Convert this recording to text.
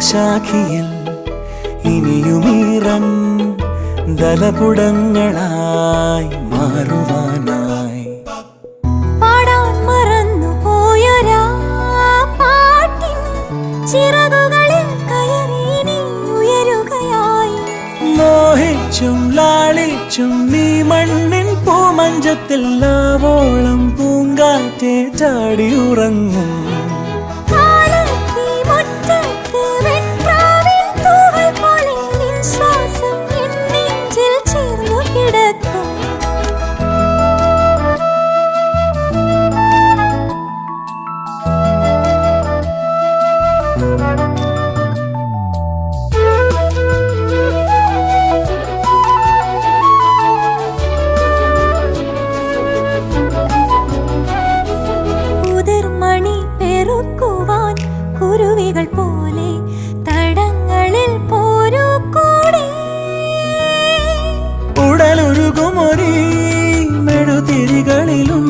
ഹൃദയശാഖിയിൽ ഇനിയുമീറൻ ദലപുടങ്ങളായി മാറുവാനായി പാടാൻ മറന്നു പോയൊരാ പാട്ടിൻ ചിറകുകളിൽ കയറി നീ ഉയരുകയായി. മോഹിച്ചും ലാളിച്ചും നീ മണ്ണിൻ പൂമഞ്ചത്തിൽ ആവോളം പൂങ്കാറ്റെ ചാടിയുറങ്ങും. കുരുവികൾ പോലെ തടങ്ങളിൽ പോരൂ കൂടെ. ഉടലൊരുകുമൊരീ മെഴുതിരികളിലും